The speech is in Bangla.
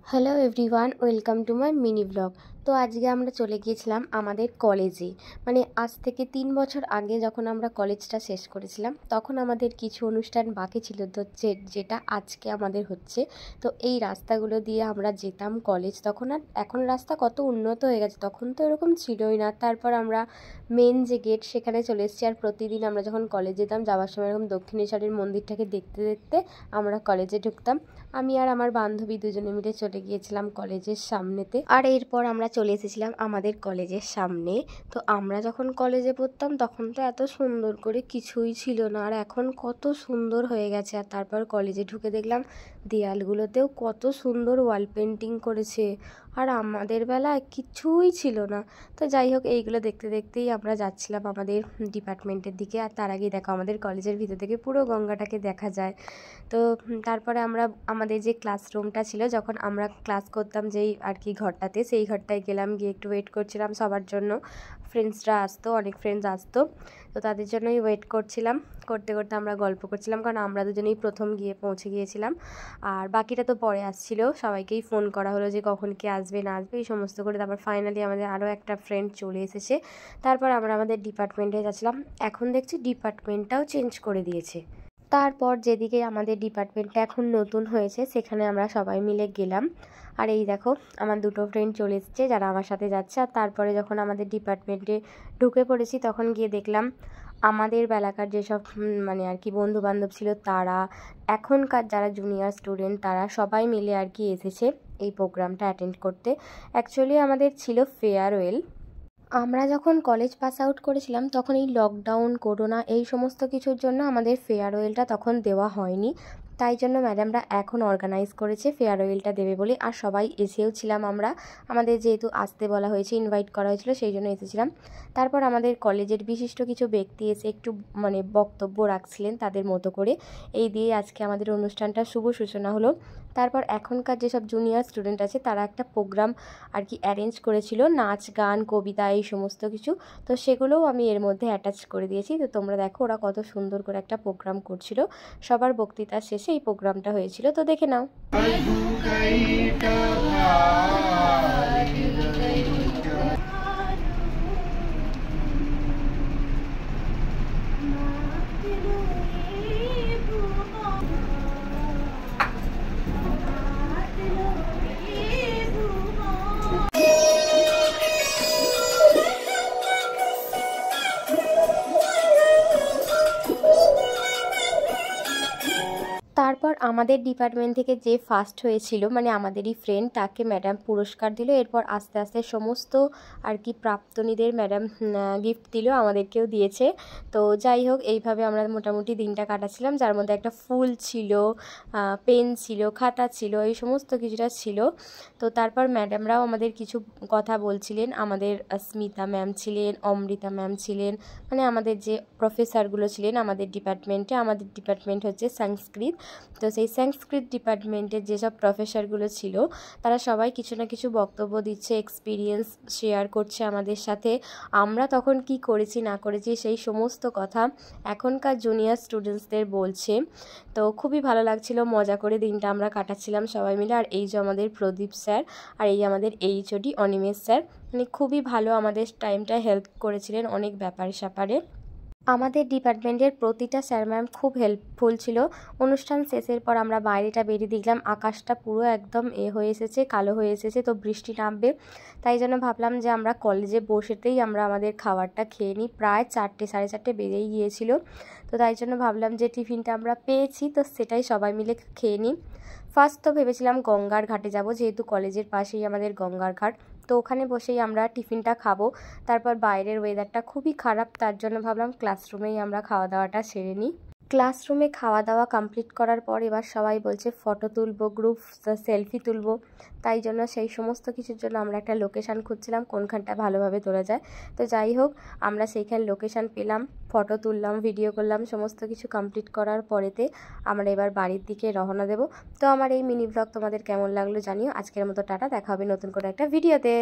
Hello everyone, welcome to my mini blog. তো আজকে আমরা চলে গিয়েছিলাম আমাদের কলেজে। মানে আজ থেকে 3 বছর আগে যখন আমরা কলেজটা শেষ করেছিলাম, তখন আমাদের কিছু অনুষ্ঠান বাকি ছিল, তো যেটা আজকে আমাদের হচ্ছে। তো এই রাস্তাগুলো দিয়ে আমরা যেতাম কলেজ, তখন আর এখন রাস্তা কত উন্নত হয়ে গেছে, তখন তো এরকম ছিলই না। তারপর আমরা মেন যে গেট সেখানে চলে এসেছি। আর প্রতিদিন আমরা যখন কলেজ যেতাম, যাওয়ার সময় এরকম দক্ষিণেশ্বরের মন্দিরটাকে দেখতে দেখতে আমরা কলেজে ঢুকতাম। আমি আর আমার বান্ধবী দুজনে মিলে চলে গিয়েছিলাম কলেজের সামনেতে। আর এরপর আমরা চলে এসেছিলাম আমাদের কলেজের সামনে। তো আমরা যখন কলেজে পড়তাম তখন তো এত সুন্দর করে কিছুই ছিল না, আর এখন কত সুন্দর হয়ে গেছে। আর তারপর কলেজে ঢুকে দেখলাম দেয়ালগুলোতেও কত সুন্দর ওয়াল পেন্টিং করেছে, আর আমাদের বেলায় কিছুই ছিল না। তো যাই হোক, এইগুলো দেখতে দেখতেই আমরা যাচ্ছিলাম আমাদের ডিপার্টমেন্টের দিকে। আর তার আগেই দেখো আমাদের কলেজের ভিতর থেকে পুরো গঙ্গাটাকে দেখা যায়। তো তারপরে আমরা আমাদের যে ক্লাসরুমটা ছিল, যখন আমরা ক্লাস করতাম যেই আর কি ঘরটাতে, সেই ঘরটায় গেলাম, গিয়ে একটু ওয়েট করছিলাম সবার জন্য। ফ্রেন্ডসরা আসতো, অনেক ফ্রেন্ডস আসতো, তো তাদের জন্যই ওয়েট করছিলাম। করতে করতে আমরা গল্প করছিলাম, কারণ আমরা দুজনেই প্রথম গিয়ে পৌঁছে গিয়েছিলাম। আর বাকিটা তো পরে আসছিল, সবাইকেই ফোন করা হলো যে কখন কে আসবে না আসবে এই সমস্ত করে। তারপর ফাইনালি আমাদের আরও একটা ফ্রেন্ড চলে এসেছে। তারপর আমরা আমাদের ডিপার্টমেন্টে যাচ্ছিলাম। এখন দেখছি ডিপার্টমেন্টটাও চেঞ্জ করে দিয়েছে। তারপর যেদিকে আমাদের ডিপার্টমেন্টটা এখন নতুন হয়েছে সেখানে আমরা সবাই মিলে গেলাম। আর এই দেখো আমার দুটো ফ্রেন্ড চলে এসেছে যারা আমার সাথে যাচ্ছে। আর তারপরে যখন আমাদের ডিপার্টমেন্টে ঢুকে পড়েছি, তখন গিয়ে দেখলাম আমাদের বেলাকার যেসব মানে আর কি বন্ধু বান্ধব ছিল, তারা এখনকার যারা জুনিয়র স্টুডেন্ট তারা সবাই মিলে আর কি এসেছে এই প্রোগ্রামটা অ্যাটেন্ড করতে। অ্যাকচুয়ালি আমাদের ছিল ফেয়ারওয়েল। আমরা যখন কলেজ পাস আউট করেছিলাম তখন এই লকডাউন, করোনা এই সমস্ত কিছুর জন্য আমাদের ফেয়ারওয়েলটা তখন দেওয়া হয়নি। তাই জন্য ম্যাডামরা এখন অর্গানাইজ করেছে ফেয়ারওয়েলটা দেবে বলে। আর সবাই এসেও ছিলাম আমরা, আমাদের যেহেতু আসতে বলা হয়েছে, ইনভাইট করা হয়েছিল, সেই জন্য এসেছিলাম। তারপর আমাদের কলেজের বিশিষ্ট কিছু ব্যক্তি এসে একটু মানে বক্তব্য রাখছিলেন তাদের মতো করে। এই দিয়ে আজকে আমাদের অনুষ্ঠানটা শুভ সূচনা হলো। তারপর এখনকার যেসব জুনিয়র স্টুডেন্ট আছে তারা একটা প্রোগ্রাম আর কি অ্যারেঞ্জ করেছিল, নাচ গান কবিতা এই সমস্ত কিছু। তো সেগুলোও আমি এর মধ্যে অ্যাটাচ করে দিয়েছি। তো তোমরা দেখো ওরা কত সুন্দর করে একটা প্রোগ্রাম করছিল। সবার বক্তৃতার শেষে এই প্রোগ্রামটা হয়েছিল, তো দেখে নাও। তারপর আমাদের ডিপার্টমেন্ট থেকে যে ফার্স্ট হয়েছিল, মানে আমাদেরই ফ্রেন্ড, তাকে ম্যাডাম পুরস্কার দিল। এরপর আস্তে আস্তে সমস্ত আর কি প্রাপ্তনীদের ম্যাডাম গিফট দিল, আমাদেরকেও দিয়েছে। তো যাই হোক, এইভাবে আমরা মোটামুটি দিনটা কাটাচ্ছিলাম, যার মধ্যে একটা ফুল ছিল, পেন ছিল, খাতা ছিল, এই সমস্ত কিছুটা ছিল। তো তারপর ম্যাডামরাও আমাদের কিছু কথা বলছিলেন। আমাদের স্মিতা ম্যাম ছিলেন, অমৃতা ম্যাম ছিলেন, মানে আমাদের যে প্রফেসরগুলো ছিলেন আমাদের ডিপার্টমেন্টে। আমাদের ডিপার্টমেন্ট হচ্ছে সংস্কৃত। তো সেই সংস্কৃত ডিপার্টমেন্টের যেসব প্রফেসরগুলো ছিল তারা সবাই কিছু না কিছু বক্তব্য দিচ্ছে, এক্সপিরিয়েন্স শেয়ার করছে আমাদের সাথে। আমরা তখন কি করেছি না করেছি সেই সমস্ত কথা এখনকার জুনিয়র স্টুডেন্টসদের বলছে। তো খুবই ভালো লাগছিল, মজা করে দিনটা আমরা কাটাচ্ছিলাম সবাই মিলে। আর এই যে আমাদের প্রদীপ স্যার, আর এই আমাদের এইচওডি অনিমেষ স্যার, মানে খুবই ভালো আমাদের টাইমটা হেল্প করেছিলেন অনেক ব্যাপারে স্যাপারে। আমাদের ডিপার্টমেন্টের প্রতিটা স্যার ম্যাম খুব হেল্পফুল ছিল। অনুষ্ঠান শেষের পর আমরা বাইরেটা বেরিয়ে দেখলাম আকাশটা পুরো একদম হয়ে এসেছে, কালো হয়ে এসেছে, তো বৃষ্টি নামবে। তাই জন্য ভাবলাম যে আমরা কলেজে বসেতেই আমরা আমাদের খাবারটা খেয়ে নিই। প্রায় 4টে সাড়ে 4টে বেজেই গিয়েছিল। তো তাই জন্য ভাবলাম যে টিফিনটা আমরা পেয়েছি, তো সেটাই সবাই মিলে খেয়ে নিই। ফার্স্ট তো ভেবেছিলাম গঙ্গার ঘাটে যাব, যেহেতু কলেজের পাশেই আমাদের গঙ্গার ঘাট, তো ওখানে বসেই আমরা টিফিনটা খাবো। তারপর বাইরের ওয়েদারটা খুবই খারাপ, তার জন্য ভাবলাম ক্লাসরুমেই আমরা খাওয়া দাওয়াটা সেরে নিই। ক্লাসরুমে খাওয়া দাওয়া কমপ্লিট করার পর এবার সবাই বলছে ফটো তুলবো, গ্রুপ সেলফি তুলবো। তাই জন্য সেই সমস্ত কিছুর জন্য আমরা একটা লোকেশান খুঁজছিলাম কোনখানটা ভালোভাবে তোলা যায়। তো যাই হোক, আমরা সেইখানে লোকেশান পেলাম, ফটো তুললাম, ভিডিও করলাম, সমস্ত কিছু কমপ্লিট করার পরেতে আমরা এবার বাড়ির দিকে রওনা দেব। তো আমার এই মিনি ব্লগ তোমাদের কেমন লাগলো জানিও। আজকের মতো টাটা, দেখা হবে নতুন করে একটা ভিডিওতে।